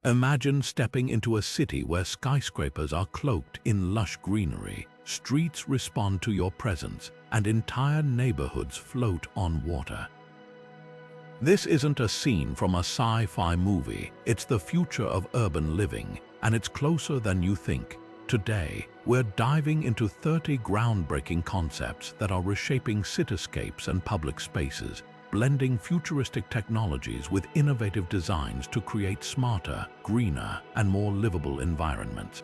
Imagine stepping into a city where skyscrapers are cloaked in lush greenery, streets respond to your presence, and entire neighborhoods float on water. This isn't a scene from a sci-fi movie, it's the future of urban living, and it's closer than you think. Today, we're diving into 30 groundbreaking concepts that are reshaping cityscapes and public spaces, blending futuristic technologies with innovative designs to create smarter, greener, and more livable environments.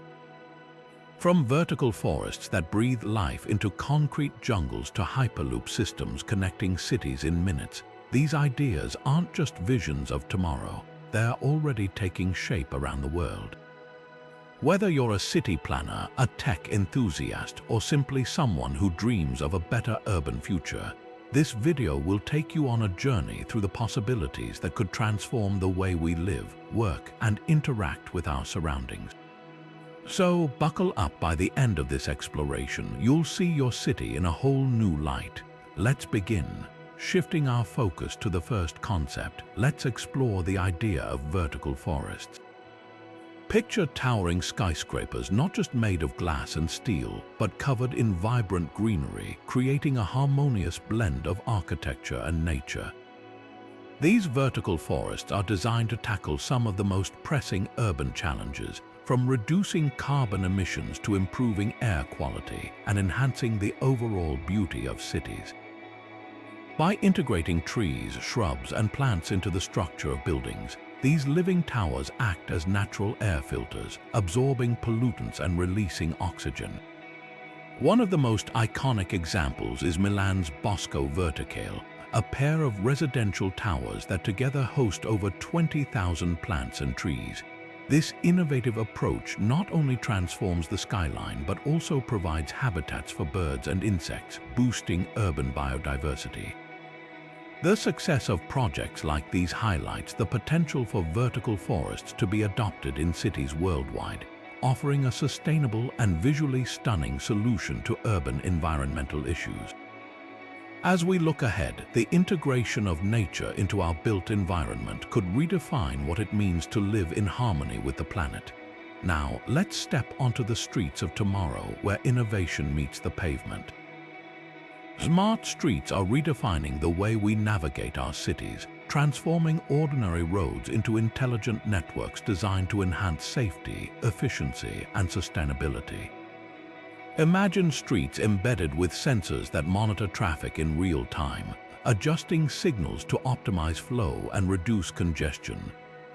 From vertical forests that breathe life into concrete jungles to hyperloop systems connecting cities in minutes, these ideas aren't just visions of tomorrow, they're already taking shape around the world. Whether you're a city planner, a tech enthusiast, or simply someone who dreams of a better urban future, this video will take you on a journey through the possibilities that could transform the way we live, work, and interact with our surroundings. So, buckle up. By the end of this exploration, you'll see your city in a whole new light. Let's begin. Shifting our focus to the first concept, let's explore the idea of vertical forests. Picture towering skyscrapers not just made of glass and steel, but covered in vibrant greenery, creating a harmonious blend of architecture and nature. These vertical forests are designed to tackle some of the most pressing urban challenges, from reducing carbon emissions to improving air quality and enhancing the overall beauty of cities. By integrating trees, shrubs, and plants into the structure of buildings, these living towers act as natural air filters, absorbing pollutants and releasing oxygen. One of the most iconic examples is Milan's Bosco Verticale, a pair of residential towers that together host over 20,000 plants and trees. This innovative approach not only transforms the skyline but also provides habitats for birds and insects, boosting urban biodiversity. The success of projects like these highlights the potential for vertical forests to be adopted in cities worldwide, offering a sustainable and visually stunning solution to urban environmental issues. As we look ahead, the integration of nature into our built environment could redefine what it means to live in harmony with the planet. Now, let's step onto the streets of tomorrow where innovation meets the pavement. Smart streets are redefining the way we navigate our cities, transforming ordinary roads into intelligent networks designed to enhance safety, efficiency, and sustainability. Imagine streets embedded with sensors that monitor traffic in real time, adjusting signals to optimize flow and reduce congestion.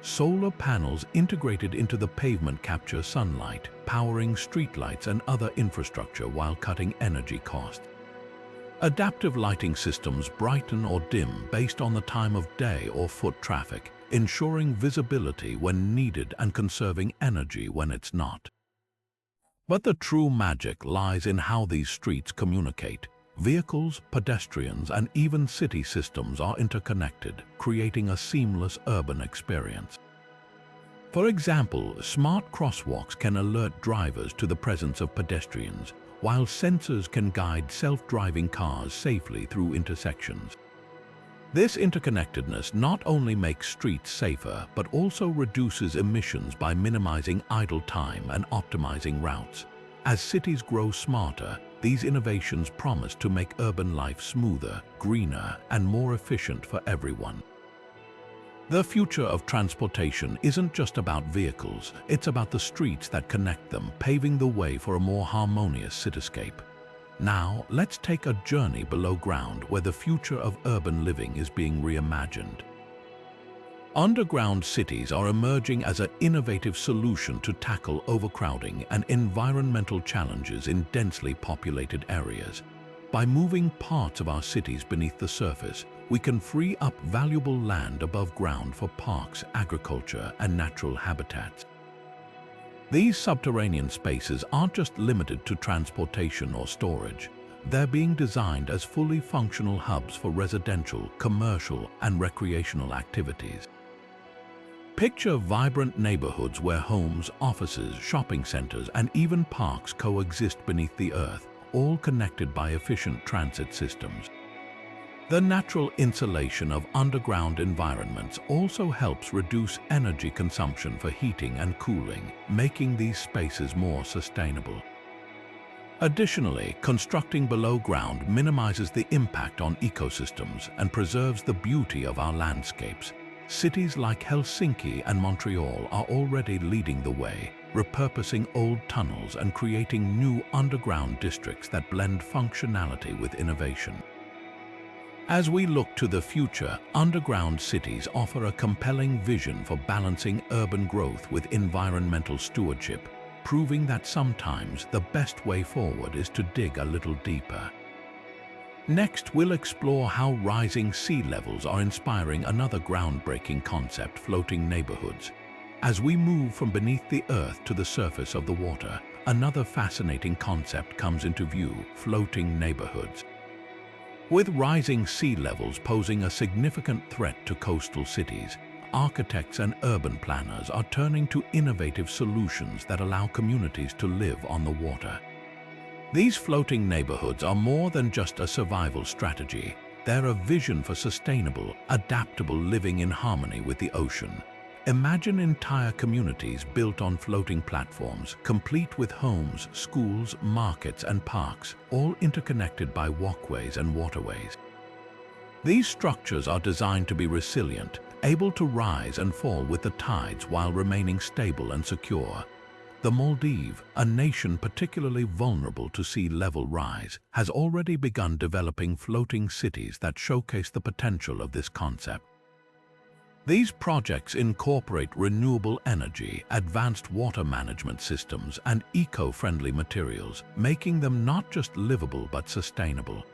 Solar panels integrated into the pavement capture sunlight, powering streetlights and other infrastructure while cutting energy costs. Adaptive lighting systems brighten or dim based on the time of day or foot traffic, ensuring visibility when needed and conserving energy when it's not. But the true magic lies in how these streets communicate. Vehicles, pedestrians, and even city systems are interconnected, creating a seamless urban experience. For example, smart crosswalks can alert drivers to the presence of pedestrians, while sensors can guide self-driving cars safely through intersections. This interconnectedness not only makes streets safer, but also reduces emissions by minimizing idle time and optimizing routes. As cities grow smarter, these innovations promise to make urban life smoother, greener, and more efficient for everyone. The future of transportation isn't just about vehicles, it's about the streets that connect them, paving the way for a more harmonious cityscape. Now, let's take a journey below ground where the future of urban living is being reimagined. Underground cities are emerging as an innovative solution to tackle overcrowding and environmental challenges in densely populated areas. By moving parts of our cities beneath the surface, we can free up valuable land above ground for parks, agriculture, and natural habitats. These subterranean spaces aren't just limited to transportation or storage. They're being designed as fully functional hubs for residential, commercial, and recreational activities. Picture vibrant neighborhoods where homes, offices, shopping centers, and even parks coexist beneath the earth, all connected by efficient transit systems. The natural insulation of underground environments also helps reduce energy consumption for heating and cooling, making these spaces more sustainable. Additionally, constructing below ground minimizes the impact on ecosystems and preserves the beauty of our landscapes. Cities like Helsinki and Montreal are already leading the way, repurposing old tunnels and creating new underground districts that blend functionality with innovation. As we look to the future, underground cities offer a compelling vision for balancing urban growth with environmental stewardship, proving that sometimes the best way forward is to dig a little deeper. Next, we'll explore how rising sea levels are inspiring another groundbreaking concept: floating neighborhoods. As we move from beneath the earth to the surface of the water, another fascinating concept comes into view: floating neighborhoods. With rising sea levels posing a significant threat to coastal cities, architects and urban planners are turning to innovative solutions that allow communities to live on the water. These floating neighborhoods are more than just a survival strategy. They're a vision for sustainable, adaptable living in harmony with the ocean. Imagine entire communities built on floating platforms, complete with homes, schools, markets, and parks, all interconnected by walkways and waterways. These structures are designed to be resilient, able to rise and fall with the tides while remaining stable and secure. The Maldives, a nation particularly vulnerable to sea level rise, has already begun developing floating cities that showcase the potential of this concept. These projects incorporate renewable energy, advanced water management systems, and eco-friendly materials, making them not just livable but sustainable.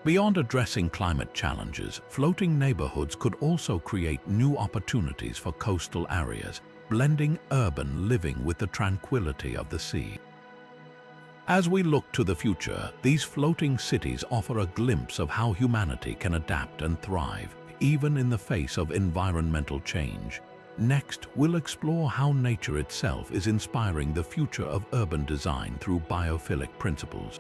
Beyond addressing climate challenges, floating neighborhoods could also create new opportunities for coastal areas, blending urban living with the tranquility of the sea. As we look to the future, these floating cities offer a glimpse of how humanity can adapt and thrive, even in the face of environmental change. Next, we'll explore how nature itself is inspiring the future of urban design through biophilic principles.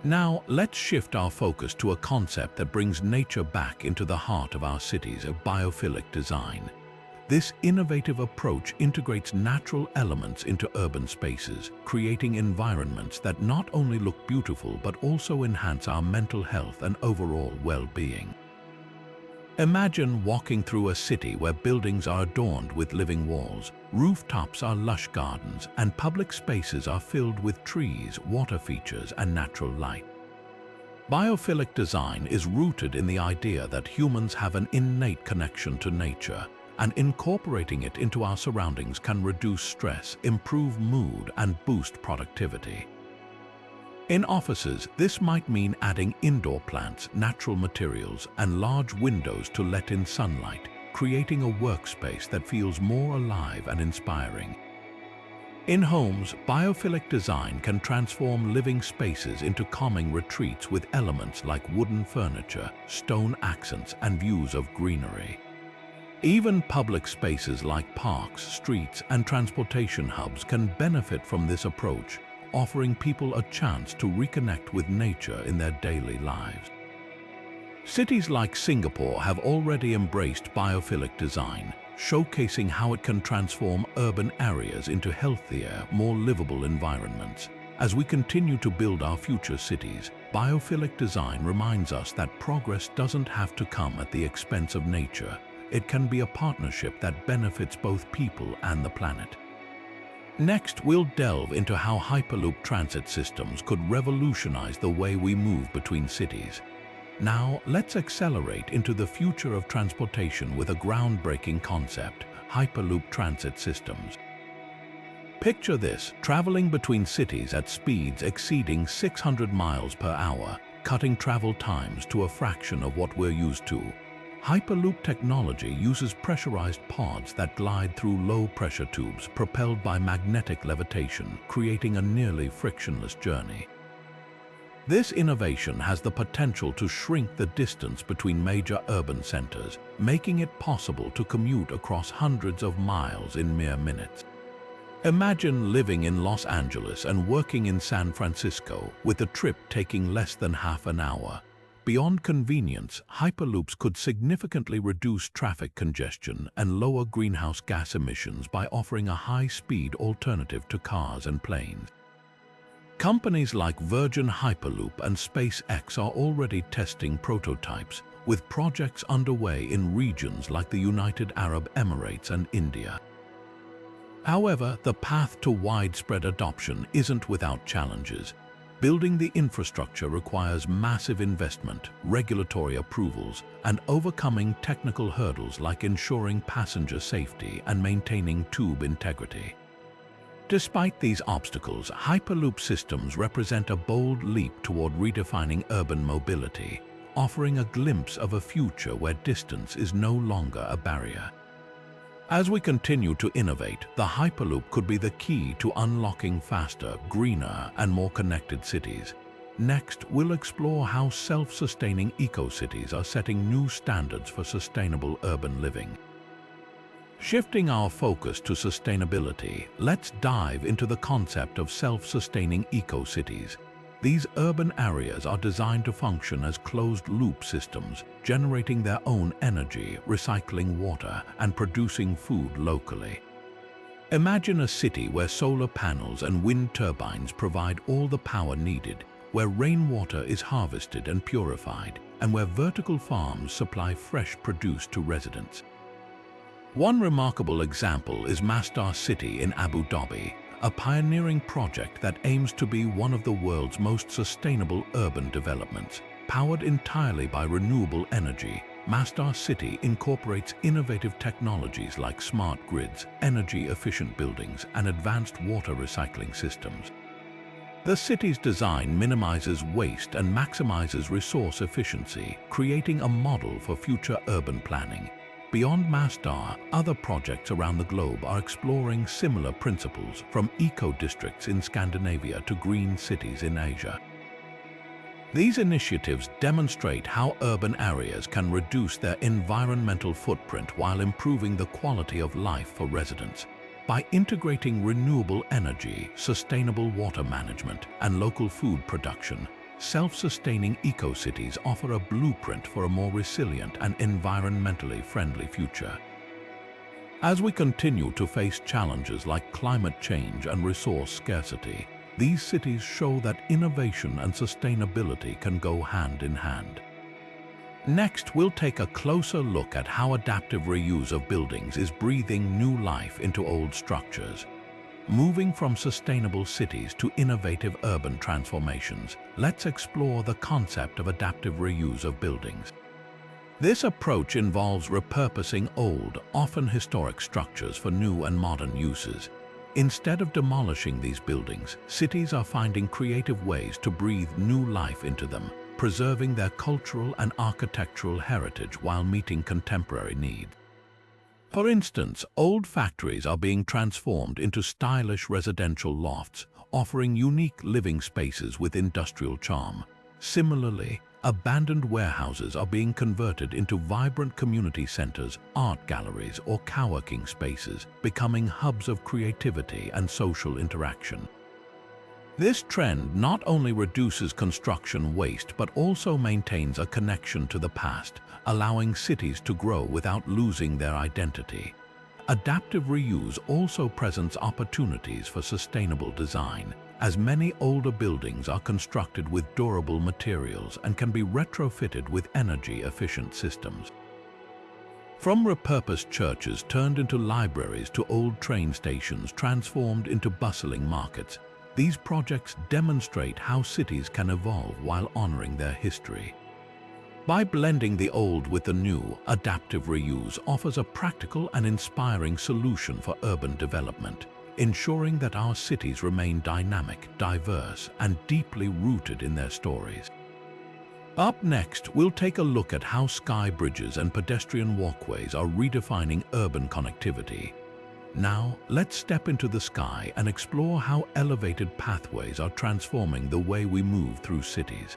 Now, let's shift our focus to a concept that brings nature back into the heart of our cities: biophilic design. This innovative approach integrates natural elements into urban spaces, creating environments that not only look beautiful but also enhance our mental health and overall well-being. Imagine walking through a city where buildings are adorned with living walls, rooftops are lush gardens, and public spaces are filled with trees, water features, and natural light. Biophilic design is rooted in the idea that humans have an innate connection to nature, and incorporating it into our surroundings can reduce stress, improve mood, and boost productivity. In offices, this might mean adding indoor plants, natural materials, and large windows to let in sunlight, creating a workspace that feels more alive and inspiring. In homes, biophilic design can transform living spaces into calming retreats with elements like wooden furniture, stone accents, and views of greenery. Even public spaces like parks, streets, and transportation hubs can benefit from this approach, offering people a chance to reconnect with nature in their daily lives. Cities like Singapore have already embraced biophilic design, showcasing how it can transform urban areas into healthier, more livable environments. As we continue to build our future cities, biophilic design reminds us that progress doesn't have to come at the expense of nature. It can be a partnership that benefits both people and the planet. Next, we'll delve into how Hyperloop transit systems could revolutionize the way we move between cities. Now, let's accelerate into the future of transportation with a groundbreaking concept: Hyperloop transit systems. Picture this: traveling between cities at speeds exceeding 600 miles per hour, cutting travel times to a fraction of what we're used to. Hyperloop technology uses pressurized pods that glide through low-pressure tubes propelled by magnetic levitation, creating a nearly frictionless journey. This innovation has the potential to shrink the distance between major urban centers, making it possible to commute across hundreds of miles in mere minutes. Imagine living in Los Angeles and working in San Francisco, with the trip taking less than half an hour. Beyond convenience, hyperloops could significantly reduce traffic congestion and lower greenhouse gas emissions by offering a high-speed alternative to cars and planes. Companies like Virgin Hyperloop and SpaceX are already testing prototypes, with projects underway in regions like the United Arab Emirates and India. However, the path to widespread adoption isn't without challenges. Building the infrastructure requires massive investment, regulatory approvals, and overcoming technical hurdles like ensuring passenger safety and maintaining tube integrity. Despite these obstacles, Hyperloop systems represent a bold leap toward redefining urban mobility, offering a glimpse of a future where distance is no longer a barrier. As we continue to innovate, the Hyperloop could be the key to unlocking faster, greener, and more connected cities. Next, we'll explore how self-sustaining eco-cities are setting new standards for sustainable urban living. Shifting our focus to sustainability, let's dive into the concept of self-sustaining eco-cities. These urban areas are designed to function as closed-loop systems, generating their own energy, recycling water, and producing food locally. Imagine a city where solar panels and wind turbines provide all the power needed, where rainwater is harvested and purified, and where vertical farms supply fresh produce to residents. One remarkable example is Masdar City in Abu Dhabi, a pioneering project that aims to be one of the world's most sustainable urban developments. Powered entirely by renewable energy, Masdar City incorporates innovative technologies like smart grids, energy-efficient buildings, and advanced water recycling systems. The city's design minimizes waste and maximizes resource efficiency, creating a model for future urban planning. Beyond Masdar, other projects around the globe are exploring similar principles, from eco-districts in Scandinavia to green cities in Asia. These initiatives demonstrate how urban areas can reduce their environmental footprint while improving the quality of life for residents. By integrating renewable energy, sustainable water management, and local food production, self-sustaining eco-cities offer a blueprint for a more resilient and environmentally friendly future. As we continue to face challenges like climate change and resource scarcity, these cities show that innovation and sustainability can go hand in hand. Next, we'll take a closer look at how adaptive reuse of buildings is breathing new life into old structures. Moving from sustainable cities to innovative urban transformations, let's explore the concept of adaptive reuse of buildings. This approach involves repurposing old, often historic structures for new and modern uses. Instead of demolishing these buildings, cities are finding creative ways to breathe new life into them, preserving their cultural and architectural heritage while meeting contemporary needs. For instance, old factories are being transformed into stylish residential lofts, offering unique living spaces with industrial charm. Similarly, abandoned warehouses are being converted into vibrant community centers, art galleries, or coworking spaces, becoming hubs of creativity and social interaction. This trend not only reduces construction waste but also maintains a connection to the past, allowing cities to grow without losing their identity. Adaptive reuse also presents opportunities for sustainable design, as many older buildings are constructed with durable materials and can be retrofitted with energy-efficient systems. From repurposed churches turned into libraries to old train stations transformed into bustling markets, these projects demonstrate how cities can evolve while honoring their history. By blending the old with the new, adaptive reuse offers a practical and inspiring solution for urban development, ensuring that our cities remain dynamic, diverse, and deeply rooted in their stories. Up next, we'll take a look at how sky bridges and pedestrian walkways are redefining urban connectivity. Now, let's step into the sky and explore how elevated pathways are transforming the way we move through cities.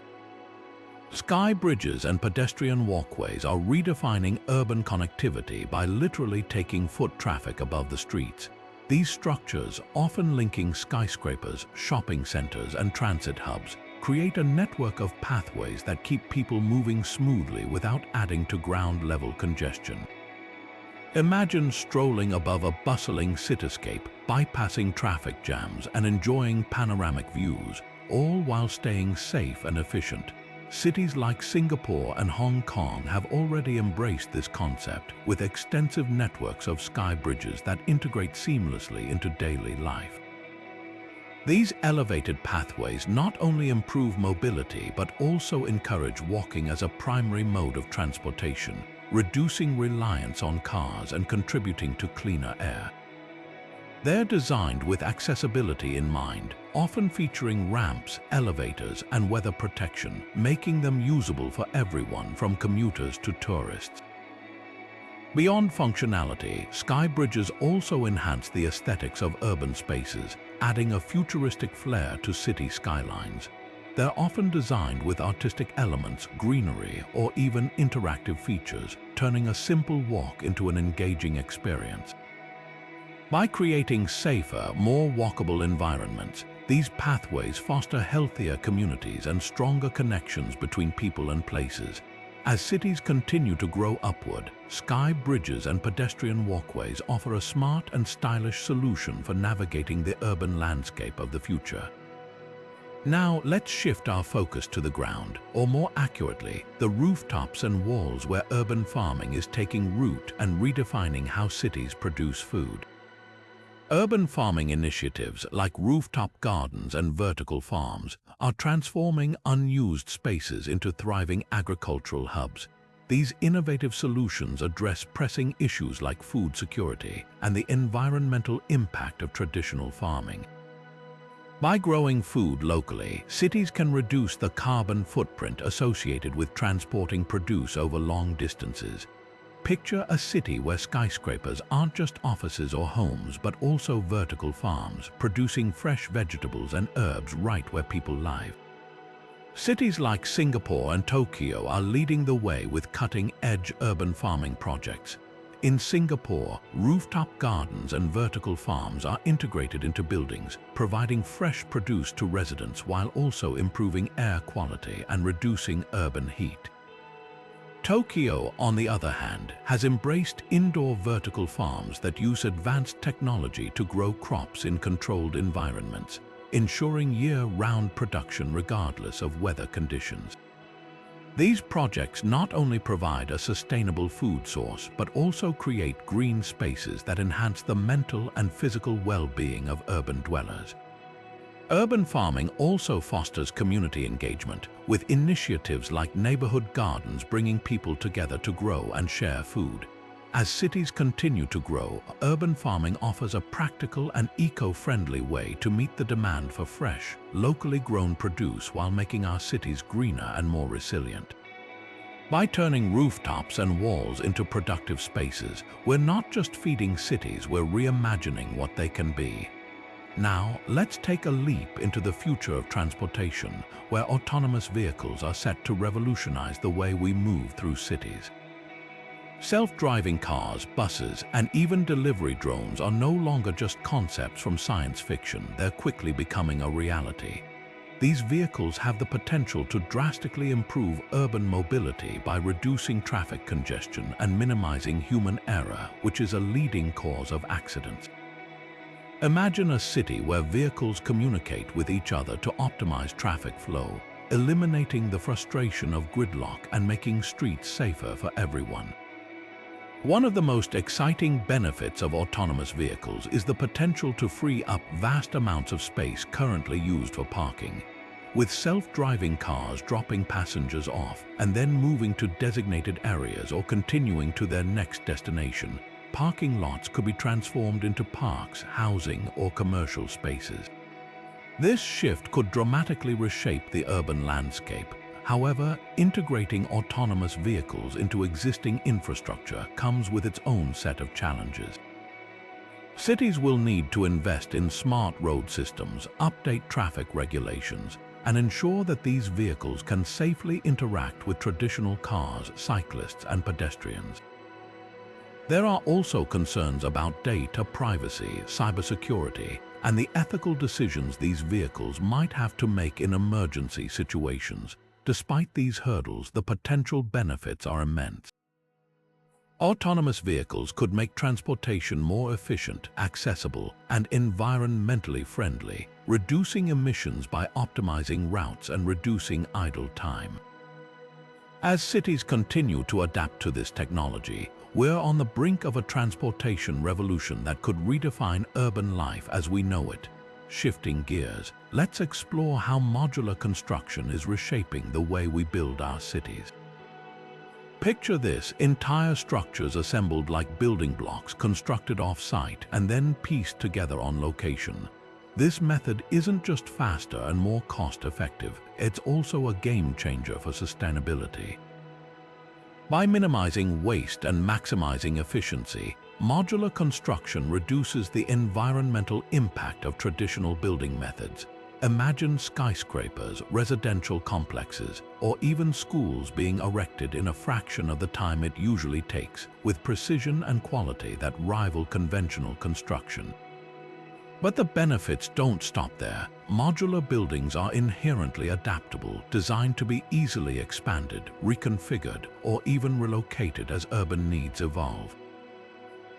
Sky bridges and pedestrian walkways are redefining urban connectivity by literally taking foot traffic above the streets. These structures, often linking skyscrapers, shopping centers, and transit hubs, create a network of pathways that keep people moving smoothly without adding to ground-level congestion. Imagine strolling above a bustling cityscape, bypassing traffic jams and enjoying panoramic views, all while staying safe and efficient. Cities like Singapore and Hong Kong have already embraced this concept with extensive networks of sky bridges that integrate seamlessly into daily life. These elevated pathways not only improve mobility but also encourage walking as a primary mode of transportation, reducing reliance on cars and contributing to cleaner air. They're designed with accessibility in mind, often featuring ramps, elevators, and weather protection, making them usable for everyone from commuters to tourists. Beyond functionality, sky bridges also enhance the aesthetics of urban spaces, adding a futuristic flair to city skylines. They're often designed with artistic elements, greenery, or even interactive features, turning a simple walk into an engaging experience. By creating safer, more walkable environments, these pathways foster healthier communities and stronger connections between people and places. As cities continue to grow upward, sky bridges and pedestrian walkways offer a smart and stylish solution for navigating the urban landscape of the future. Now, let's shift our focus to the ground, or more accurately, the rooftops and walls where urban farming is taking root and redefining how cities produce food. Urban farming initiatives like rooftop gardens and vertical farms are transforming unused spaces into thriving agricultural hubs. These innovative solutions address pressing issues like food security and the environmental impact of traditional farming. By growing food locally, cities can reduce the carbon footprint associated with transporting produce over long distances. Picture a city where skyscrapers aren't just offices or homes, but also vertical farms, producing fresh vegetables and herbs right where people live. Cities like Singapore and Tokyo are leading the way with cutting-edge urban farming projects. In Singapore, rooftop gardens and vertical farms are integrated into buildings, providing fresh produce to residents while also improving air quality and reducing urban heat. Tokyo, on the other hand, has embraced indoor vertical farms that use advanced technology to grow crops in controlled environments, ensuring year-round production regardless of weather conditions. These projects not only provide a sustainable food source, but also create green spaces that enhance the mental and physical well-being of urban dwellers. Urban farming also fosters community engagement, with initiatives like neighborhood gardens bringing people together to grow and share food. As cities continue to grow, urban farming offers a practical and eco-friendly way to meet the demand for fresh, locally grown produce while making our cities greener and more resilient. By turning rooftops and walls into productive spaces, we're not just feeding cities, we're reimagining what they can be. Now, let's take a leap into the future of transportation, where autonomous vehicles are set to revolutionize the way we move through cities. Self-driving cars, buses, and even delivery drones are no longer just concepts from science fiction, they're quickly becoming a reality. These vehicles have the potential to drastically improve urban mobility by reducing traffic congestion and minimizing human error, which is a leading cause of accidents. Imagine a city where vehicles communicate with each other to optimize traffic flow, eliminating the frustration of gridlock and making streets safer for everyone. One of the most exciting benefits of autonomous vehicles is the potential to free up vast amounts of space currently used for parking. With self-driving cars dropping passengers off and then moving to designated areas or continuing to their next destination, parking lots could be transformed into parks, housing, or commercial spaces. This shift could dramatically reshape the urban landscape. However, integrating autonomous vehicles into existing infrastructure comes with its own set of challenges. Cities will need to invest in smart road systems, update traffic regulations, and ensure that these vehicles can safely interact with traditional cars, cyclists, and pedestrians. There are also concerns about data privacy, cybersecurity, and the ethical decisions these vehicles might have to make in emergency situations. Despite these hurdles, the potential benefits are immense. Autonomous vehicles could make transportation more efficient, accessible, and environmentally friendly, reducing emissions by optimizing routes and reducing idle time. As cities continue to adapt to this technology, we're on the brink of a transportation revolution that could redefine urban life as we know it. Shifting gears, let's explore how modular construction is reshaping the way we build our cities. Picture this: entire structures assembled like building blocks, constructed off-site and then pieced together on location. This method isn't just faster and more cost-effective, it's also a game-changer for sustainability. By minimizing waste and maximizing efficiency, modular construction reduces the environmental impact of traditional building methods. Imagine skyscrapers, residential complexes, or even schools being erected in a fraction of the time it usually takes, with precision and quality that rival conventional construction. But the benefits don't stop there. Modular buildings are inherently adaptable, designed to be easily expanded, reconfigured, or even relocated as urban needs evolve.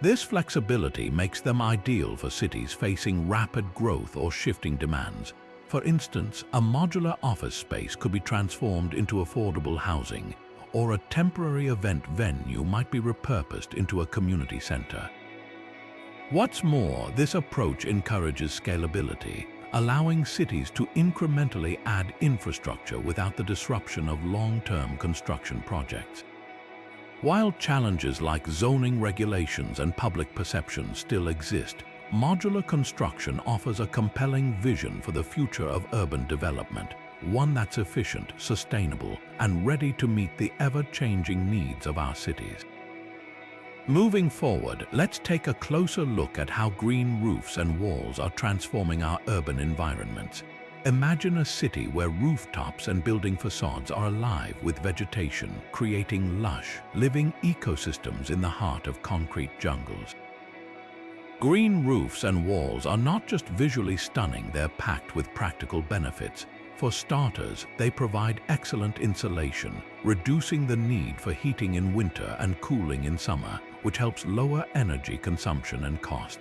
This flexibility makes them ideal for cities facing rapid growth or shifting demands. For instance, a modular office space could be transformed into affordable housing, or a temporary event venue might be repurposed into a community center. What's more, this approach encourages scalability, allowing cities to incrementally add infrastructure without the disruption of long-term construction projects. While challenges like zoning regulations and public perception still exist, modular construction offers a compelling vision for the future of urban development, one that's efficient, sustainable, and ready to meet the ever-changing needs of our cities. Moving forward, let's take a closer look at how green roofs and walls are transforming our urban environments. Imagine a city where rooftops and building facades are alive with vegetation, creating lush, living ecosystems in the heart of concrete jungles. Green roofs and walls are not just visually stunning, they're packed with practical benefits. For starters, they provide excellent insulation, reducing the need for heating in winter and cooling in summer, which helps lower energy consumption and cost.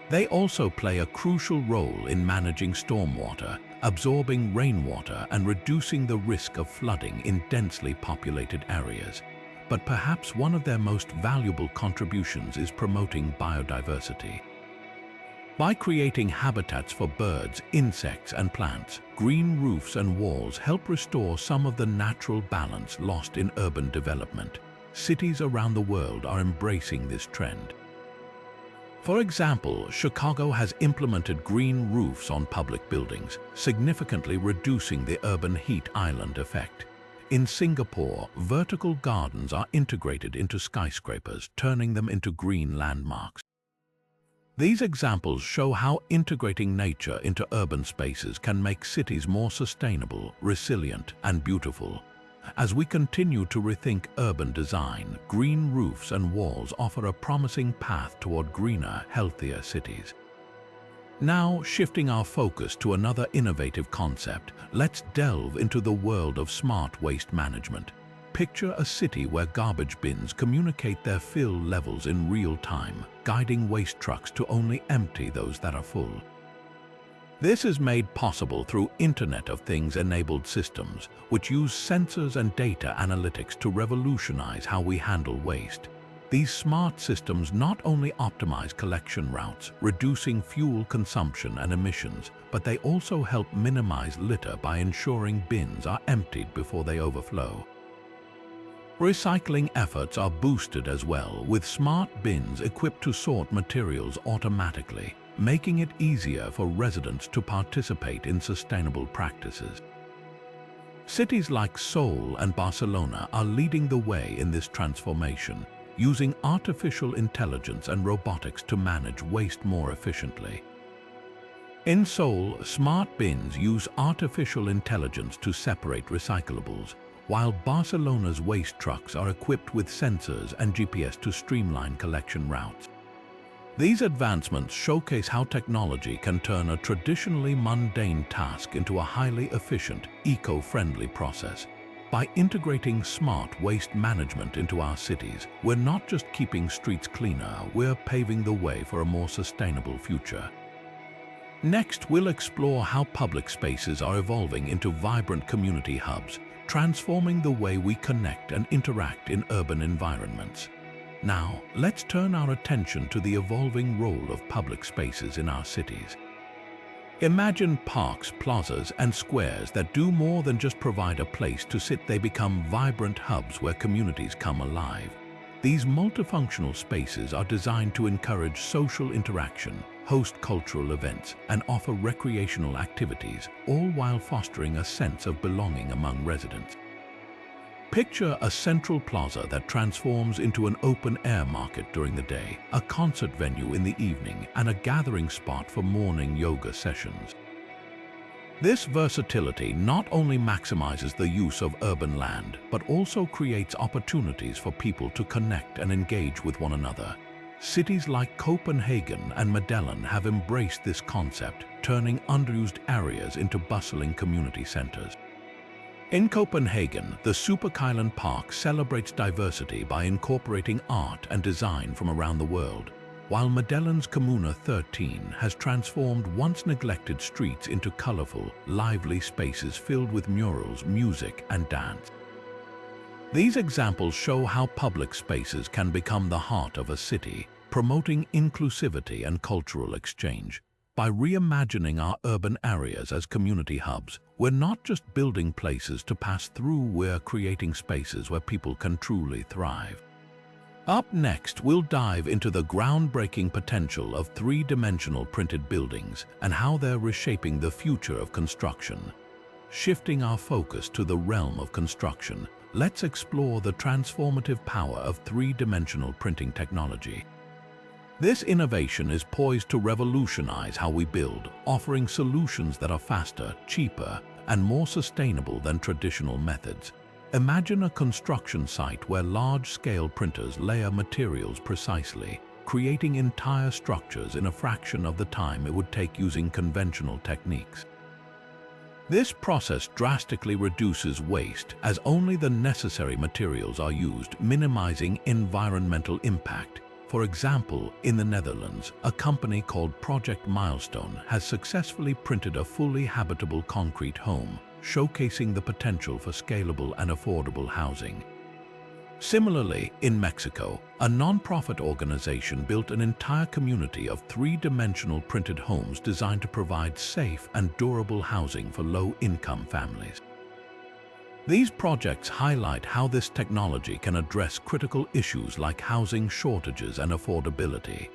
They also play a crucial role in managing stormwater, absorbing rainwater and reducing the risk of flooding in densely populated areas. But perhaps one of their most valuable contributions is promoting biodiversity. By creating habitats for birds, insects, and plants, green roofs and walls help restore some of the natural balance lost in urban development. Cities around the world are embracing this trend. For example, Chicago has implemented green roofs on public buildings, significantly reducing the urban heat island effect. In Singapore, vertical gardens are integrated into skyscrapers, turning them into green landmarks. These examples show how integrating nature into urban spaces can make cities more sustainable, resilient, and beautiful. As we continue to rethink urban design, green roofs and walls offer a promising path toward greener, healthier cities. Now, shifting our focus to another innovative concept, let's delve into the world of smart waste management. Picture a city where garbage bins communicate their fill levels in real time, guiding waste trucks to only empty those that are full. This is made possible through Internet of Things-enabled systems, which use sensors and data analytics to revolutionize how we handle waste. These smart systems not only optimize collection routes, reducing fuel consumption and emissions, but they also help minimize litter by ensuring bins are emptied before they overflow. Recycling efforts are boosted as well, with smart bins equipped to sort materials automatically, making it easier for residents to participate in sustainable practices. Cities like Seoul and Barcelona are leading the way in this transformation, using artificial intelligence and robotics to manage waste more efficiently. In Seoul, smart bins use artificial intelligence to separate recyclables, while Barcelona's waste trucks are equipped with sensors and GPS to streamline collection routes. These advancements showcase how technology can turn a traditionally mundane task into a highly efficient, eco-friendly process. By integrating smart waste management into our cities, we're not just keeping streets cleaner, we're paving the way for a more sustainable future. Next, we'll explore how public spaces are evolving into vibrant community hubs, transforming the way we connect and interact in urban environments. Now, let's turn our attention to the evolving role of public spaces in our cities. Imagine parks, plazas, and squares that do more than just provide a place to sit. They become vibrant hubs where communities come alive. These multifunctional spaces are designed to encourage social interaction, host cultural events, and offer recreational activities, all while fostering a sense of belonging among residents. Picture a central plaza that transforms into an open-air market during the day, a concert venue in the evening, and a gathering spot for morning yoga sessions. This versatility not only maximizes the use of urban land, but also creates opportunities for people to connect and engage with one another. Cities like Copenhagen and Medellin have embraced this concept, turning underused areas into bustling community centers. In Copenhagen, the Superkeilen Park celebrates diversity by incorporating art and design from around the world, while Medellin's Kommune 13 has transformed once neglected streets into colorful, lively spaces filled with murals, music, and dance. These examples show how public spaces can become the heart of a city, promoting inclusivity and cultural exchange. By reimagining our urban areas as community hubs, we're not just building places to pass through, we're creating spaces where people can truly thrive. Up next, we'll dive into the groundbreaking potential of three-dimensional printed buildings and how they're reshaping the future of construction. Shifting our focus to the realm of construction, let's explore the transformative power of three-dimensional printing technology. This innovation is poised to revolutionize how we build, offering solutions that are faster, cheaper, and more sustainable than traditional methods. Imagine a construction site where large-scale printers layer materials precisely, creating entire structures in a fraction of the time it would take using conventional techniques. This process drastically reduces waste as only the necessary materials are used, minimizing environmental impact. For example, in the Netherlands, a company called Project Milestone has successfully printed a fully habitable concrete home, showcasing the potential for scalable and affordable housing. Similarly, in Mexico, a non-profit organization built an entire community of three-dimensional printed homes designed to provide safe and durable housing for low-income families. These projects highlight how this technology can address critical issues like housing shortages and affordability.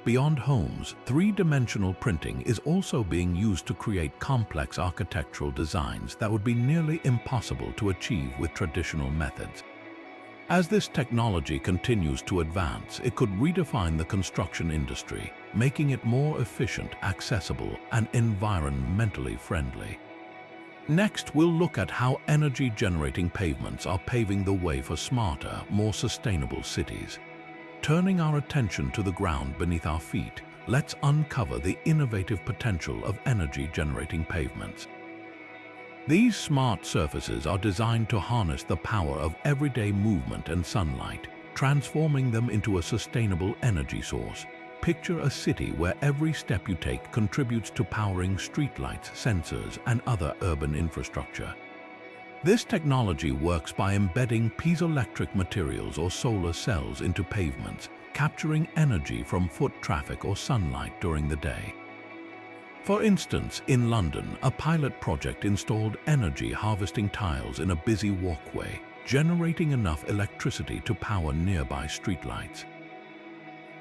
Beyond homes, three-dimensional printing is also being used to create complex architectural designs that would be nearly impossible to achieve with traditional methods. As this technology continues to advance, it could redefine the construction industry, making it more efficient, accessible, and environmentally friendly. Next, we'll look at how energy-generating pavements are paving the way for smarter, more sustainable cities. Turning our attention to the ground beneath our feet, let's uncover the innovative potential of energy-generating pavements. These smart surfaces are designed to harness the power of everyday movement and sunlight, transforming them into a sustainable energy source. Picture a city where every step you take contributes to powering streetlights, sensors, and other urban infrastructure. This technology works by embedding piezoelectric materials or solar cells into pavements, capturing energy from foot traffic or sunlight during the day. For instance, in London, a pilot project installed energy-harvesting tiles in a busy walkway, generating enough electricity to power nearby streetlights.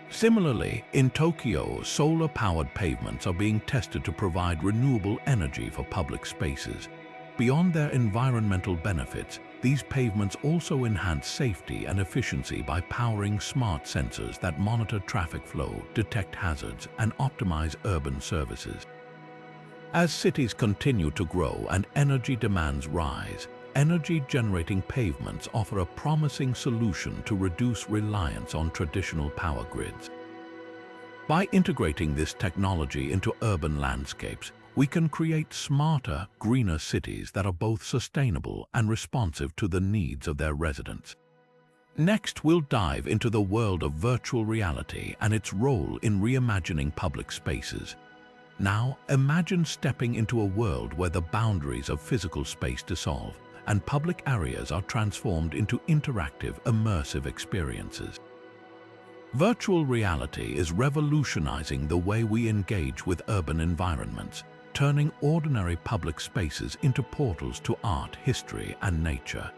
Similarly, in Tokyo, solar-powered pavements are being tested to provide renewable energy for public spaces. Beyond their environmental benefits, these pavements also enhance safety and efficiency by powering smart sensors that monitor traffic flow, detect hazards, and optimize urban services. As cities continue to grow and energy demands rise, energy-generating pavements offer a promising solution to reduce reliance on traditional power grids. By integrating this technology into urban landscapes, we can create smarter, greener cities that are both sustainable and responsive to the needs of their residents. Next, we'll dive into the world of virtual reality and its role in reimagining public spaces. Now, imagine stepping into a world where the boundaries of physical space dissolve and public areas are transformed into interactive, immersive experiences. Virtual reality is revolutionizing the way we engage with urban environments, turning ordinary public spaces into portals to art, history, and nature.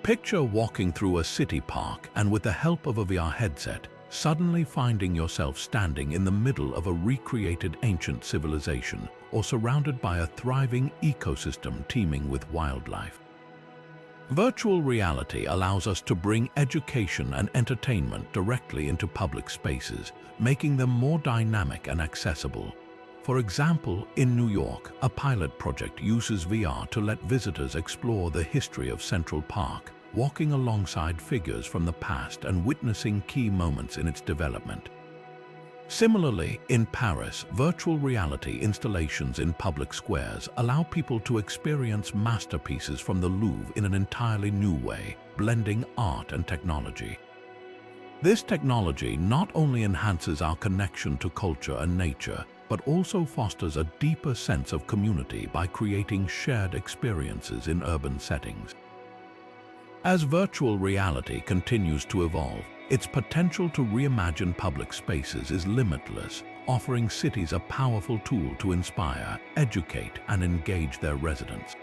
Picture walking through a city park and, with the help of a VR headset, suddenly finding yourself standing in the middle of a recreated ancient civilization or surrounded by a thriving ecosystem teeming with wildlife. Virtual reality allows us to bring education and entertainment directly into public spaces, making them more dynamic and accessible. For example, in New York, a pilot project uses VR to let visitors explore the history of Central Park, walking alongside figures from the past and witnessing key moments in its development. Similarly, in Paris, virtual reality installations in public squares allow people to experience masterpieces from the Louvre in an entirely new way, blending art and technology. This technology not only enhances our connection to culture and nature, but also fosters a deeper sense of community by creating shared experiences in urban settings. As virtual reality continues to evolve, its potential to reimagine public spaces is limitless, offering cities a powerful tool to inspire, educate, and engage their residents.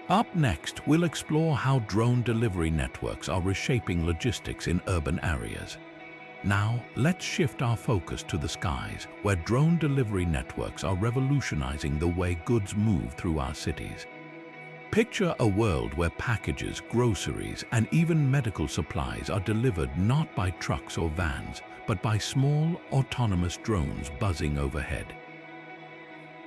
Up next, we'll explore how drone delivery networks are reshaping logistics in urban areas. Now, let's shift our focus to the skies, where drone delivery networks are revolutionizing the way goods move through our cities. Picture a world where packages, groceries, and even medical supplies are delivered not by trucks or vans, but by small, autonomous drones buzzing overhead.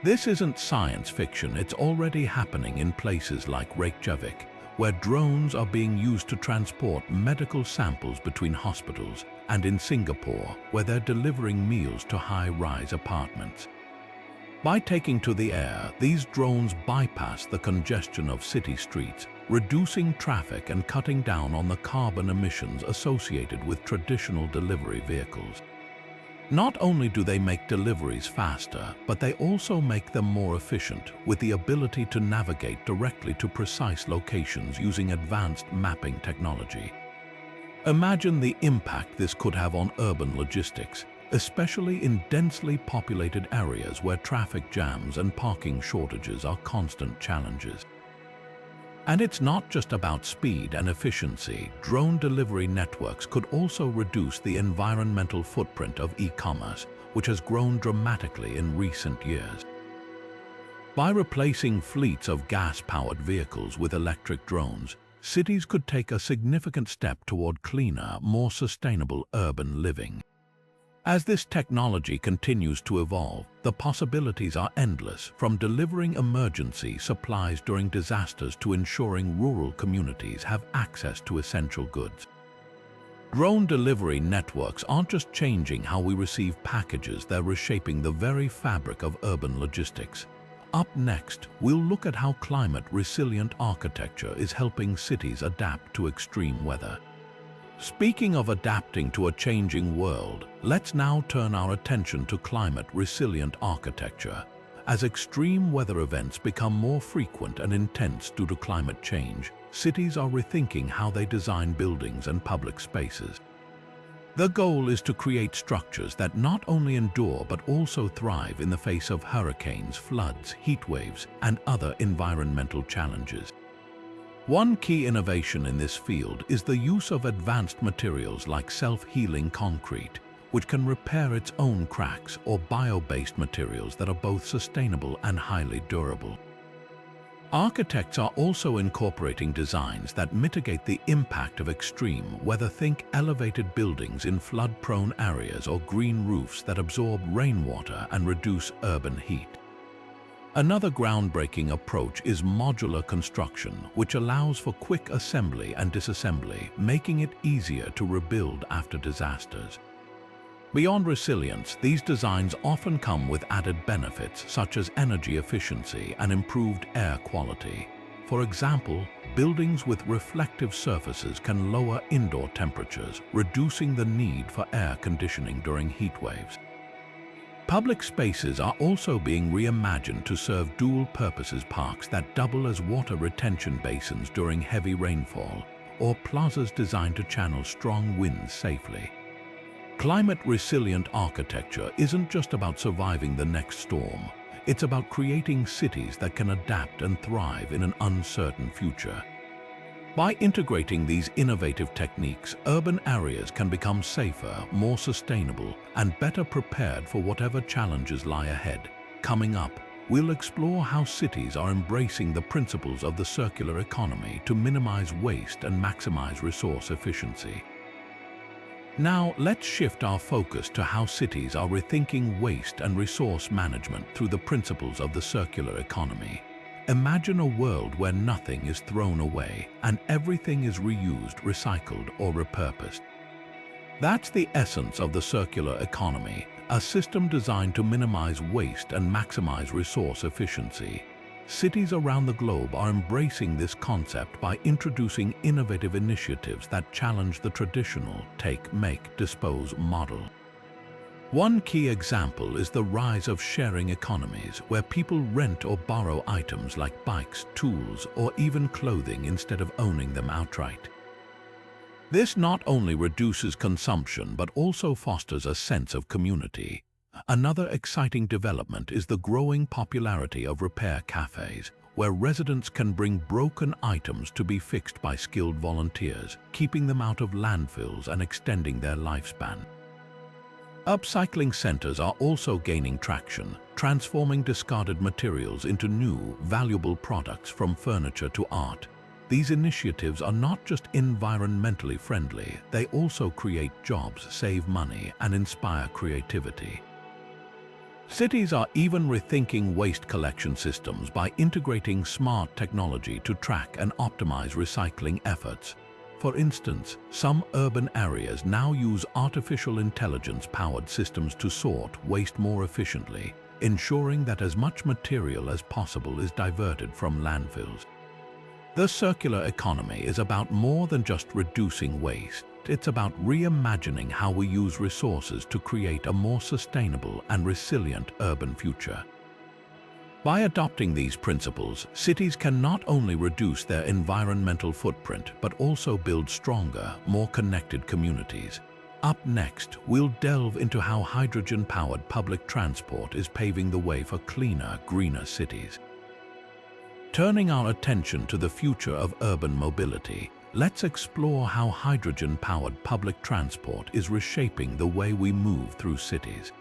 This isn't science fiction, it's already happening in places like Reykjavik, where drones are being used to transport medical samples between hospitals, and in Singapore, where they're delivering meals to high-rise apartments. By taking to the air, these drones bypass the congestion of city streets, reducing traffic and cutting down on the carbon emissions associated with traditional delivery vehicles. Not only do they make deliveries faster, but they also make them more efficient, with the ability to navigate directly to precise locations using advanced mapping technology. Imagine the impact this could have on urban logistics, especially in densely populated areas where traffic jams and parking shortages are constant challenges. And it's not just about speed and efficiency. Drone delivery networks could also reduce the environmental footprint of e-commerce, which has grown dramatically in recent years. By replacing fleets of gas-powered vehicles with electric drones, cities could take a significant step toward cleaner, more sustainable urban living. As this technology continues to evolve, the possibilities are endless, from delivering emergency supplies during disasters to ensuring rural communities have access to essential goods. Drone delivery networks aren't just changing how we receive packages, they're reshaping the very fabric of urban logistics. Up next, we'll look at how climate-resilient architecture is helping cities adapt to extreme weather. Speaking of adapting to a changing world, let's now turn our attention to climate-resilient architecture. As extreme weather events become more frequent and intense due to climate change, cities are rethinking how they design buildings and public spaces. The goal is to create structures that not only endure but also thrive in the face of hurricanes, floods, heat waves, and other environmental challenges. One key innovation in this field is the use of advanced materials like self-healing concrete, which can repair its own cracks, or bio-based materials that are both sustainable and highly durable. Architects are also incorporating designs that mitigate the impact of extreme weather. Think elevated buildings in flood-prone areas or green roofs that absorb rainwater and reduce urban heat. Another groundbreaking approach is modular construction, which allows for quick assembly and disassembly, making it easier to rebuild after disasters. Beyond resilience, these designs often come with added benefits such as energy efficiency and improved air quality. For example, buildings with reflective surfaces can lower indoor temperatures, reducing the need for air conditioning during heat waves. Public spaces are also being reimagined to serve dual-purpose parks that double as water retention basins during heavy rainfall, or plazas designed to channel strong winds safely. Climate-resilient architecture isn't just about surviving the next storm. It's about creating cities that can adapt and thrive in an uncertain future. By integrating these innovative techniques, urban areas can become safer, more sustainable, and better prepared for whatever challenges lie ahead. Coming up, we'll explore how cities are embracing the principles of the circular economy to minimize waste and maximize resource efficiency. Now, let's shift our focus to how cities are rethinking waste and resource management through the principles of the circular economy. Imagine a world where nothing is thrown away and everything is reused, recycled, or repurposed. That's the essence of the circular economy, a system designed to minimize waste and maximize resource efficiency. Cities around the globe are embracing this concept by introducing innovative initiatives that challenge the traditional take, make, dispose model. One key example is the rise of sharing economies, where people rent or borrow items like bikes, tools, or even clothing instead of owning them outright. This not only reduces consumption but also fosters a sense of community. Another exciting development is the growing popularity of repair cafes, where residents can bring broken items to be fixed by skilled volunteers, keeping them out of landfills and extending their lifespan. Upcycling centers are also gaining traction, transforming discarded materials into new, valuable products from furniture to art. These initiatives are not just environmentally friendly, they also create jobs, save money, and inspire creativity. Cities are even rethinking waste collection systems by integrating smart technology to track and optimize recycling efforts. For instance, some urban areas now use artificial intelligence-powered systems to sort waste more efficiently, ensuring that as much material as possible is diverted from landfills. The circular economy is about more than just reducing waste. It's about reimagining how we use resources to create a more sustainable and resilient urban future. By adopting these principles, cities can not only reduce their environmental footprint but also build stronger, more connected communities. Up next, we'll delve into how hydrogen-powered public transport is paving the way for cleaner, greener cities. Turning our attention to the future of urban mobility, let's explore how hydrogen-powered public transport is reshaping the way we move through cities.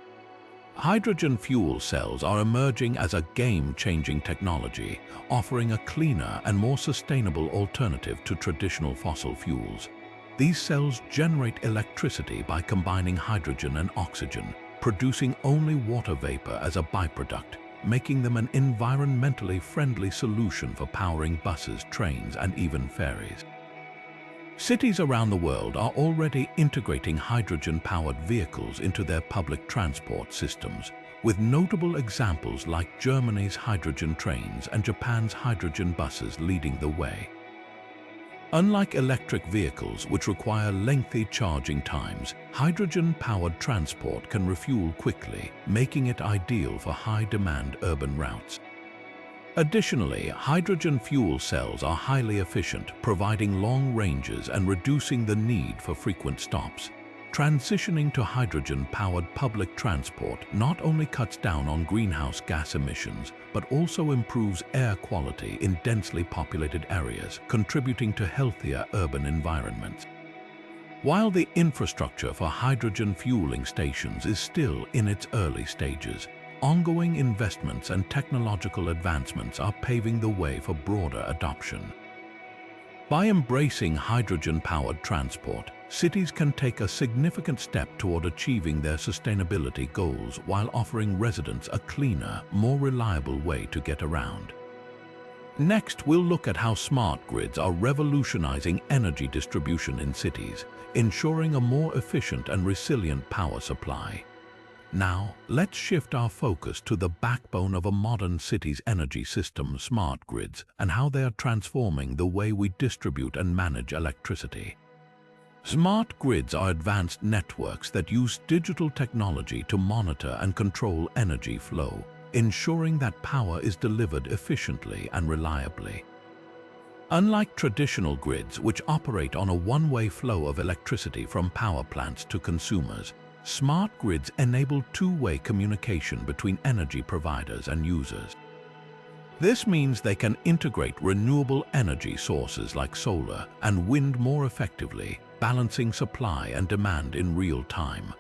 Hydrogen fuel cells are emerging as a game-changing technology, offering a cleaner and more sustainable alternative to traditional fossil fuels. These cells generate electricity by combining hydrogen and oxygen, producing only water vapor as a byproduct, making them an environmentally friendly solution for powering buses, trains, and even ferries. Cities around the world are already integrating hydrogen-powered vehicles into their public transport systems, with notable examples like Germany's hydrogen trains and Japan's hydrogen buses leading the way. Unlike electric vehicles, which require lengthy charging times, hydrogen-powered transport can refuel quickly, making it ideal for high-demand urban routes. Additionally, hydrogen fuel cells are highly efficient, providing long ranges and reducing the need for frequent stops. Transitioning to hydrogen-powered public transport not only cuts down on greenhouse gas emissions, but also improves air quality in densely populated areas, contributing to healthier urban environments. While the infrastructure for hydrogen fueling stations is still in its early stages, ongoing investments and technological advancements are paving the way for broader adoption. By embracing hydrogen-powered transport, cities can take a significant step toward achieving their sustainability goals while offering residents a cleaner, more reliable way to get around. Next, we'll look at how smart grids are revolutionizing energy distribution in cities, ensuring a more efficient and resilient power supply. Now, let's shift our focus to the backbone of a modern city's energy system, smart grids, and how they are transforming the way we distribute and manage electricity. Smart grids are advanced networks that use digital technology to monitor and control energy flow, ensuring that power is delivered efficiently and reliably. Unlike traditional grids, which operate on a one-way flow of electricity from power plants to consumers, smart grids enable two-way communication between energy providers and users. This means they can integrate renewable energy sources like solar and wind more effectively, balancing supply and demand in real time.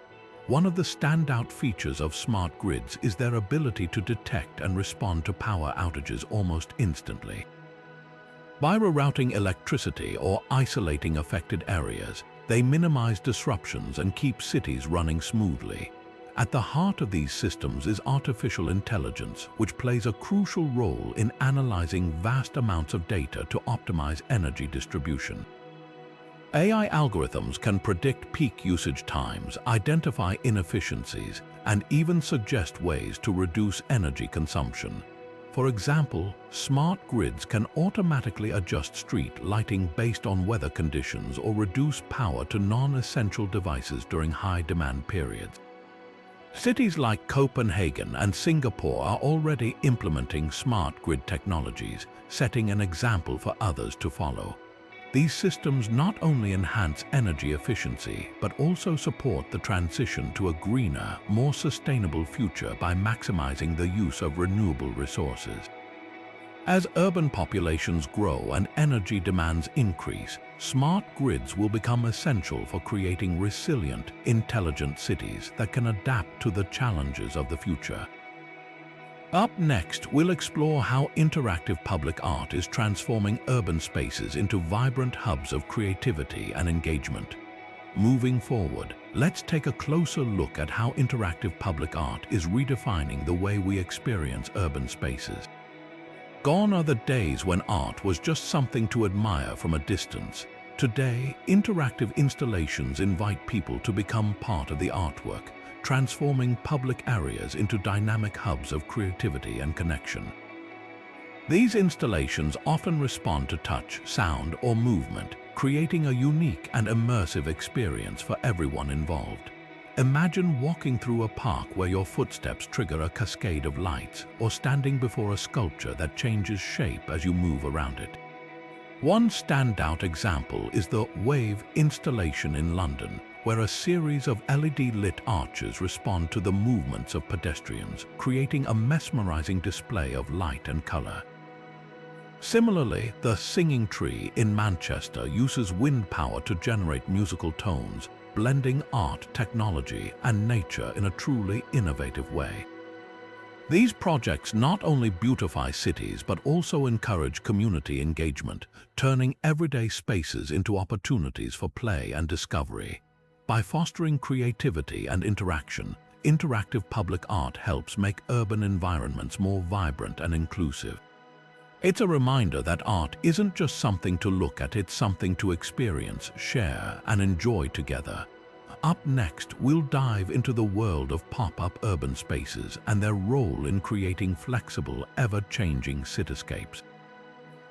One of the standout features of smart grids is their ability to detect and respond to power outages almost instantly. By rerouting electricity or isolating affected areas, they minimize disruptions and keep cities running smoothly. At the heart of these systems is artificial intelligence, which plays a crucial role in analyzing vast amounts of data to optimize energy distribution. AI algorithms can predict peak usage times, identify inefficiencies, and even suggest ways to reduce energy consumption. For example, smart grids can automatically adjust street lighting based on weather conditions or reduce power to non-essential devices during high-demand periods. Cities like Copenhagen and Singapore are already implementing smart grid technologies, setting an example for others to follow. These systems not only enhance energy efficiency, but also support the transition to a greener, more sustainable future by maximizing the use of renewable resources. As urban populations grow and energy demands increase, smart grids will become essential for creating resilient, intelligent cities that can adapt to the challenges of the future. Up next, we'll explore how interactive public art is transforming urban spaces into vibrant hubs of creativity and engagement. Moving forward, let's take a closer look at how interactive public art is redefining the way we experience urban spaces. Gone are the days when art was just something to admire from a distance. Today, interactive installations invite people to become part of the artwork, transforming public areas into dynamic hubs of creativity and connection. These installations often respond to touch, sound, or movement, creating a unique and immersive experience for everyone involved. Imagine walking through a park where your footsteps trigger a cascade of lights, or standing before a sculpture that changes shape as you move around it. One standout example is the Wave installation in London, where a series of LED-lit arches respond to the movements of pedestrians, creating a mesmerizing display of light and color. Similarly, the Singing Tree in Manchester uses wind power to generate musical tones, blending art, technology, and nature in a truly innovative way. These projects not only beautify cities but also encourage community engagement, turning everyday spaces into opportunities for play and discovery. By fostering creativity and interaction, interactive public art helps make urban environments more vibrant and inclusive. It's a reminder that art isn't just something to look at, it's something to experience, share, and enjoy together. Up next, we'll dive into the world of pop-up urban spaces and their role in creating flexible, ever-changing cityscapes.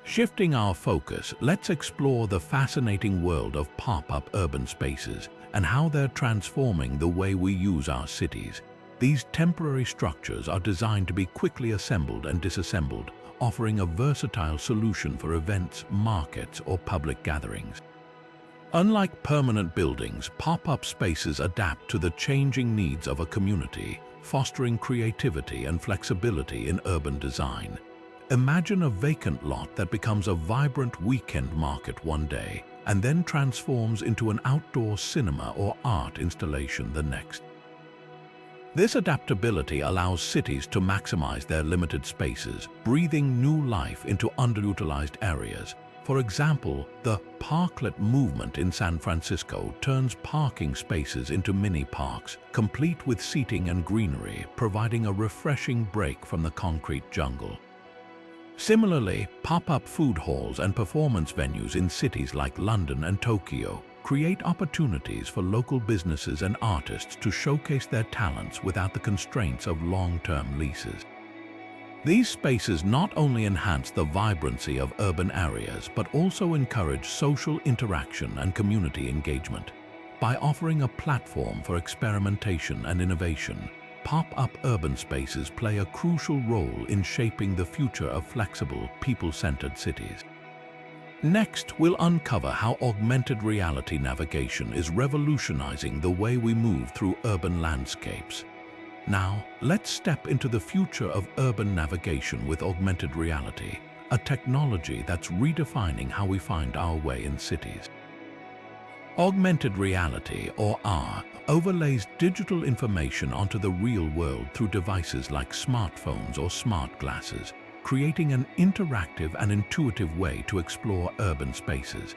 Shifting our focus, let's explore the fascinating world of pop-up urban spaces and how they're transforming the way we use our cities. These temporary structures are designed to be quickly assembled and disassembled, offering a versatile solution for events, markets, or public gatherings. Unlike permanent buildings, pop-up spaces adapt to the changing needs of a community, fostering creativity and flexibility in urban design. Imagine a vacant lot that becomes a vibrant weekend market one day, and then transforms into an outdoor cinema or art installation the next. This adaptability allows cities to maximize their limited spaces, breathing new life into underutilized areas. For example, the parklet movement in San Francisco turns parking spaces into mini parks, complete with seating and greenery, providing a refreshing break from the concrete jungle. Similarly, pop-up food halls and performance venues in cities like London and Tokyo create opportunities for local businesses and artists to showcase their talents without the constraints of long-term leases. These spaces not only enhance the vibrancy of urban areas, but also encourage social interaction and community engagement. By offering a platform for experimentation and innovation, pop-up urban spaces play a crucial role in shaping the future of flexible, people-centered cities. Next, we'll uncover how augmented reality navigation is revolutionizing the way we move through urban landscapes. Now, let's step into the future of urban navigation with augmented reality, a technology that's redefining how we find our way in cities. Augmented reality, or AR, overlays digital information onto the real world through devices like smartphones or smart glasses, creating an interactive and intuitive way to explore urban spaces.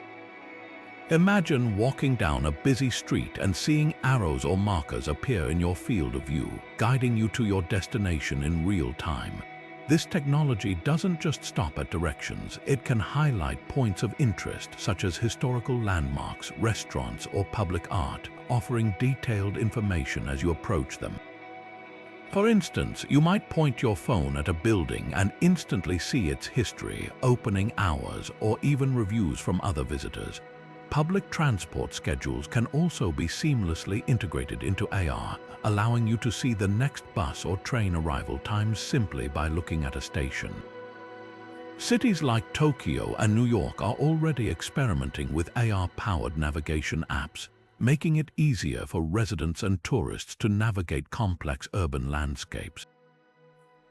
Imagine walking down a busy street and seeing arrows or markers appear in your field of view, guiding you to your destination in real time. This technology doesn't just stop at directions, it can highlight points of interest such as historical landmarks, restaurants, or public art, offering detailed information as you approach them. For instance, you might point your phone at a building and instantly see its history, opening hours, or even reviews from other visitors. Public transport schedules can also be seamlessly integrated into AR, allowing you to see the next bus or train arrival times simply by looking at a station. Cities like Tokyo and New York are already experimenting with AR-powered navigation apps, making it easier for residents and tourists to navigate complex urban landscapes.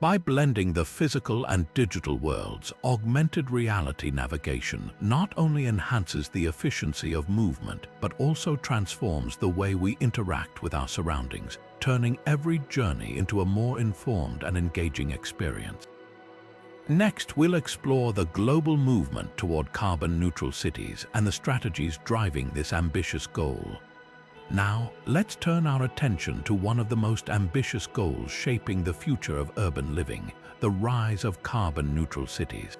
By blending the physical and digital worlds, augmented reality navigation not only enhances the efficiency of movement, but also transforms the way we interact with our surroundings, turning every journey into a more informed and engaging experience. Next, we'll explore the global movement toward carbon-neutral cities and the strategies driving this ambitious goal. Now, let's turn our attention to one of the most ambitious goals shaping the future of urban living, the rise of carbon-neutral cities.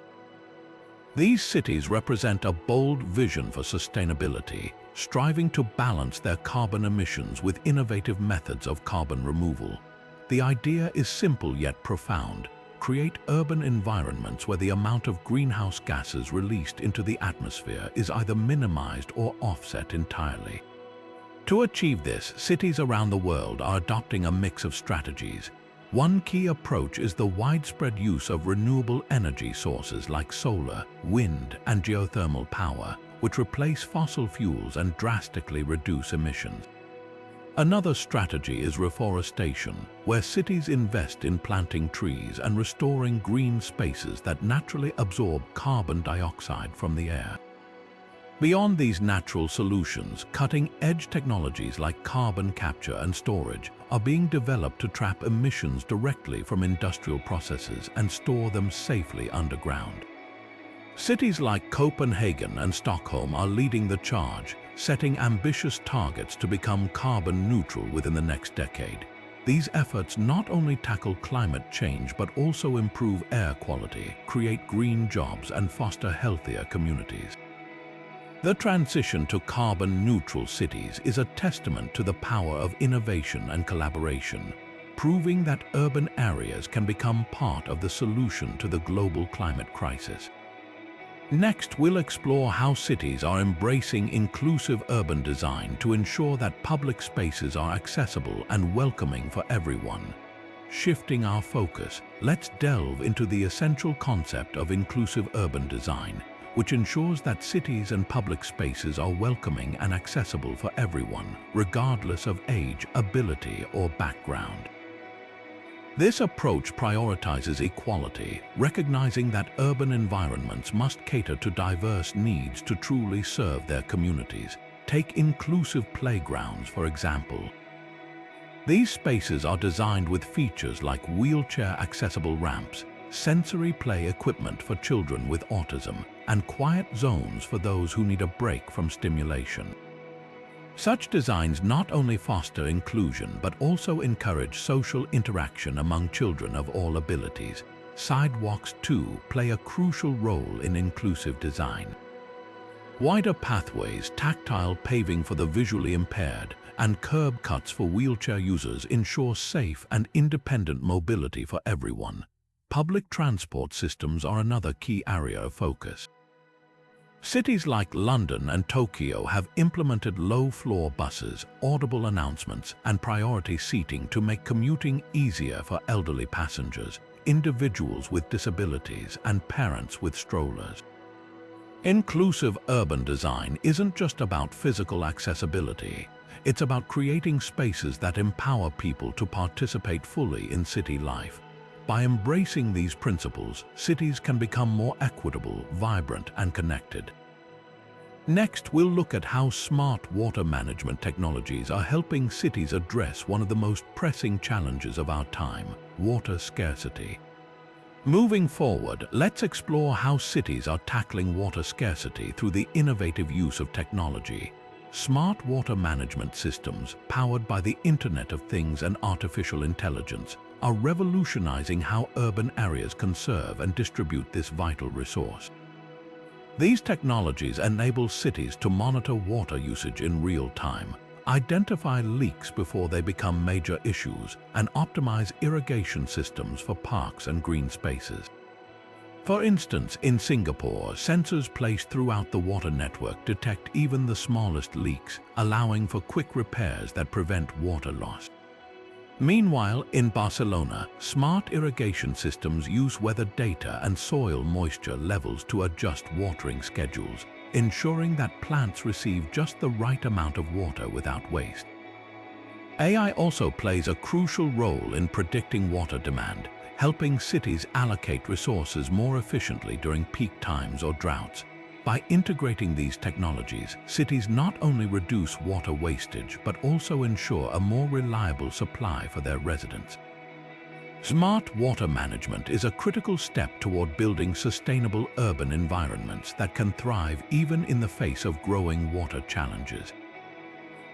These cities represent a bold vision for sustainability, striving to balance their carbon emissions with innovative methods of carbon removal. The idea is simple yet profound. Create urban environments where the amount of greenhouse gases released into the atmosphere is either minimized or offset entirely. To achieve this, cities around the world are adopting a mix of strategies. One key approach is the widespread use of renewable energy sources like solar, wind, and geothermal power, which replace fossil fuels and drastically reduce emissions. Another strategy is reforestation, where cities invest in planting trees and restoring green spaces that naturally absorb carbon dioxide from the air. Beyond these natural solutions, cutting-edge technologies like carbon capture and storage are being developed to trap emissions directly from industrial processes and store them safely underground. Cities like Copenhagen and Stockholm are leading the charge, setting ambitious targets to become carbon neutral within the next decade. These efforts not only tackle climate change but also improve air quality, create green jobs, and foster healthier communities. The transition to carbon-neutral cities is a testament to the power of innovation and collaboration, proving that urban areas can become part of the solution to the global climate crisis. Next, we'll explore how cities are embracing inclusive urban design to ensure that public spaces are accessible and welcoming for everyone. Shifting our focus, let's delve into the essential concept of inclusive urban design, which ensures that cities and public spaces are welcoming and accessible for everyone, regardless of age, ability, or background. This approach prioritizes equality, recognizing that urban environments must cater to diverse needs to truly serve their communities. Take inclusive playgrounds, for example. These spaces are designed with features like wheelchair-accessible ramps, sensory play equipment for children with autism, and quiet zones for those who need a break from stimulation. Such designs not only foster inclusion but also encourage social interaction among children of all abilities, sidewalks too play a crucial role in inclusive design. Wider pathways, tactile paving for the visually impaired, and curb cuts for wheelchair users ensure safe and independent mobility for everyone. Public transport systems are another key area of focus. Cities like London and Tokyo have implemented low-floor buses, audible announcements, and priority seating to make commuting easier for elderly passengers, individuals with disabilities, and parents with strollers. Inclusive urban design isn't just about physical accessibility. It's about creating spaces that empower people to participate fully in city life. By embracing these principles, cities can become more equitable, vibrant, and connected. Next, we'll look at how smart water management technologies are helping cities address one of the most pressing challenges of our time: water scarcity. Moving forward, let's explore how cities are tackling water scarcity through the innovative use of technology. Smart water management systems, powered by the Internet of Things and artificial intelligence, are revolutionizing how urban areas conserve and distribute this vital resource. These technologies enable cities to monitor water usage in real time, identify leaks before they become major issues, and optimize irrigation systems for parks and green spaces. For instance, in Singapore, sensors placed throughout the water network detect even the smallest leaks, allowing for quick repairs that prevent water loss. Meanwhile, in Barcelona, smart irrigation systems use weather data and soil moisture levels to adjust watering schedules, ensuring that plants receive just the right amount of water without waste. AI also plays a crucial role in predicting water demand, helping cities allocate resources more efficiently during peak times or droughts. By integrating these technologies, cities not only reduce water wastage but also ensure a more reliable supply for their residents. Smart water management is a critical step toward building sustainable urban environments that can thrive even in the face of growing water challenges.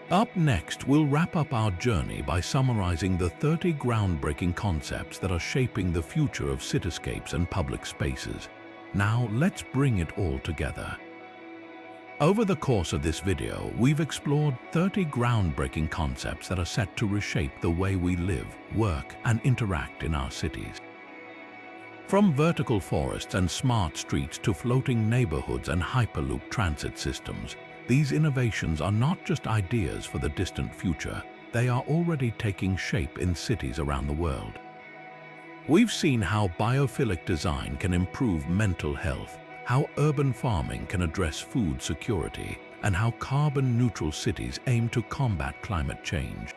Up next, we'll wrap up our journey by summarizing the 30 groundbreaking concepts that are shaping the future of cityscapes and public spaces. Now, let's bring it all together. Over the course of this video, we've explored 30 groundbreaking concepts that are set to reshape the way we live, work, and interact in our cities. From vertical forests and smart streets to floating neighborhoods and hyperloop transit systems, these innovations are not just ideas for the distant future, they are already taking shape in cities around the world. We've seen how biophilic design can improve mental health, how urban farming can address food security, and how carbon-neutral cities aim to combat climate change.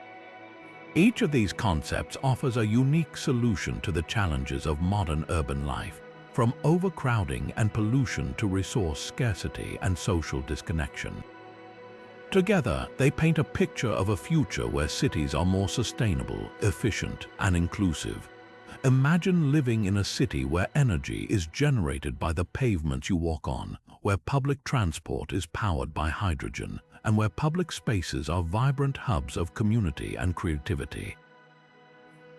Each of these concepts offers a unique solution to the challenges of modern urban life, from overcrowding and pollution to resource scarcity and social disconnection. Together, they paint a picture of a future where cities are more sustainable, efficient, and inclusive. Imagine living in a city where energy is generated by the pavements you walk on, where public transport is powered by hydrogen, and where public spaces are vibrant hubs of community and creativity.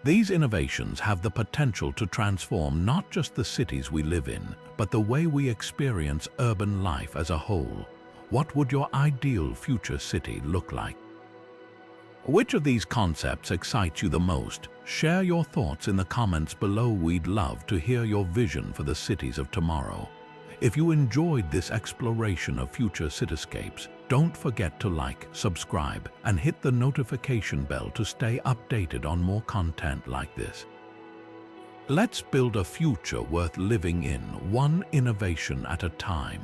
These innovations have the potential to transform not just the cities we live in, but the way we experience urban life as a whole. What would your ideal future city look like? Which of these concepts excites you the most? Share your thoughts in the comments below. We'd love to hear your vision for the cities of tomorrow. If you enjoyed this exploration of future cityscapes, don't forget to like, subscribe, and hit the notification bell to stay updated on more content like this. Let's build a future worth living in, one innovation at a time.